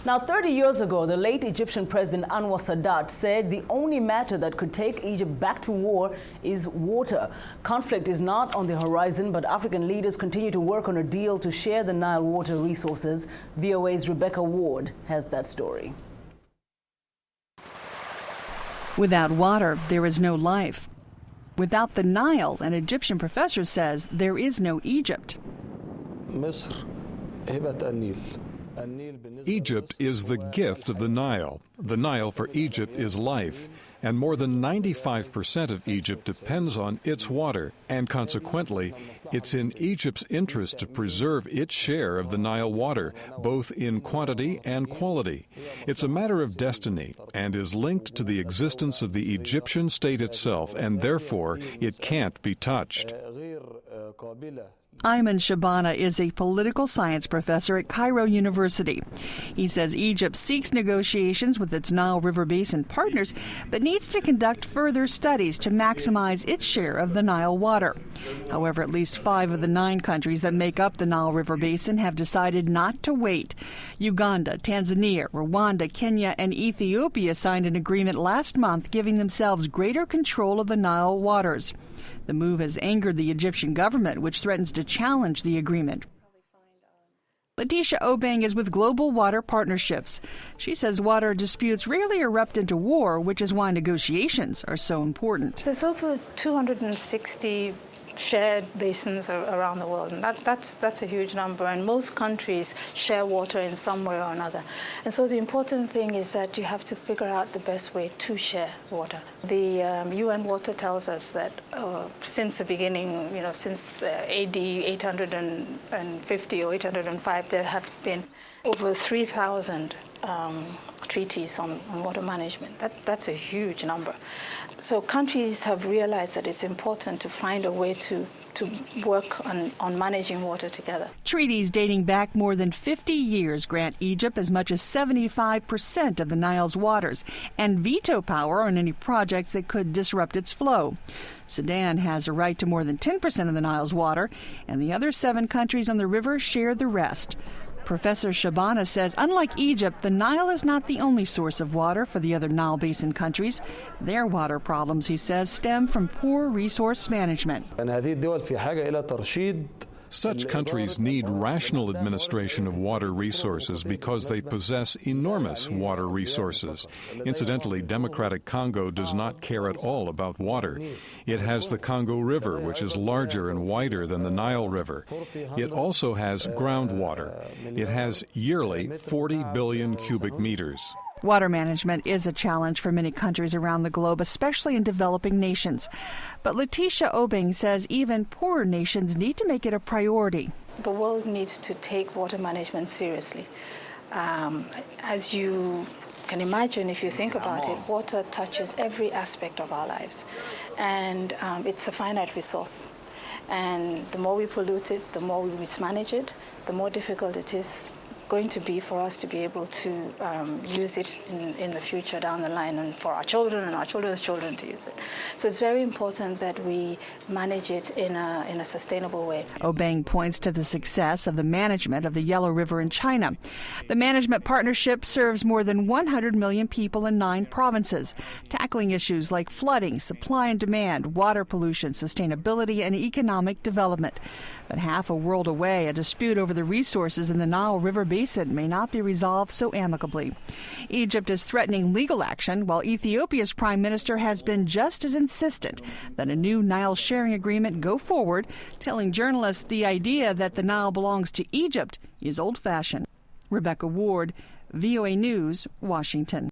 Now, 30 years ago, the late Egyptian President Anwar Sadat said the only matter that could take Egypt back to war is water. Conflict is not on the horizon, but African leaders continue to work on a deal to share the Nile water resources. VOA's Rebecca Ward has that story. Without water, there is no life. Without the Nile, an Egyptian professor says, there is no Egypt. Egypt is the gift of the Nile. The Nile for Egypt is life, and more than 95% of Egypt depends on its water, and consequently, it's in Egypt's interest to preserve its share of the Nile water, both in quantity and quality. It's a matter of destiny and is linked to the existence of the Egyptian state itself, and therefore it can't be touched. Ayman Shabana is a political science professor at Cairo University. He says Egypt seeks negotiations with its Nile River Basin partners, but needs to conduct further studies to maximize its share of the Nile water. However, at least 5 of the 9 countries that make up the Nile River Basin have decided not to wait. Uganda, Tanzania, Rwanda, Kenya, and Ethiopia signed an agreement last month giving themselves greater control of the Nile waters. The move has angered the Egyptian government, which threatens to challenge the agreement. Letitia Obeng is with Global Water Partnerships. She says water disputes rarely erupt into war, which is why negotiations are so important. There's over 260 shared basins around the world, and that's a huge number, and most countries share water in some way or another. And so the important thing is that you have to figure out the best way to share water. The UN Water tells us that since the beginning, since AD 850 or 805, there have been over 3,000 treaties on water management. That's a huge number. So countries have realized that it's important to find a way to work on managing water together. Treaties dating back more than 50 years grant Egypt as much as 75% of the Nile's waters and veto power on any projects that could disrupt its flow. Sudan has a right to more than 10% of the Nile's water, and the other 7 countries on the river share the rest. Professor Shabana says, unlike Egypt, the Nile is not the only source of water for the other Nile Basin countries. Their water problems, he says, stem from poor resource management. Such countries need rational administration of water resources because they possess enormous water resources. Incidentally, Democratic Congo does not care at all about water. It has the Congo River, which is larger and wider than the Nile River. It also has groundwater. It has yearly 40 billion cubic meters. Water management is a challenge for many countries around the globe, especially in developing nations. But Letitia Obeng says even poorer nations need to make it a priority. The world needs to take water management seriously. As you can imagine, if you think about it, water touches every aspect of our lives. And it's a finite resource. And the more we pollute it, the more we mismanage it, the more difficult it is going to be for us to be able to use it in the future down the line, and for our children and our children's children to use it. So it's very important that we manage it in a sustainable way. Obeng points to the success of the management of the Yellow River in China. The management partnership serves more than 100 million people in 9 provinces, tackling issues like flooding, supply and demand, water pollution, sustainability, and economic development. But half a world away, a dispute over the resources in the Nile River Basin may not be resolved so amicably. Egypt is threatening legal action, while Ethiopia's prime minister has been just as insistent that a new Nile sharing agreement go forward, telling journalists the idea that the Nile belongs to Egypt is old-fashioned. Rebecca Ward, VOA News, Washington.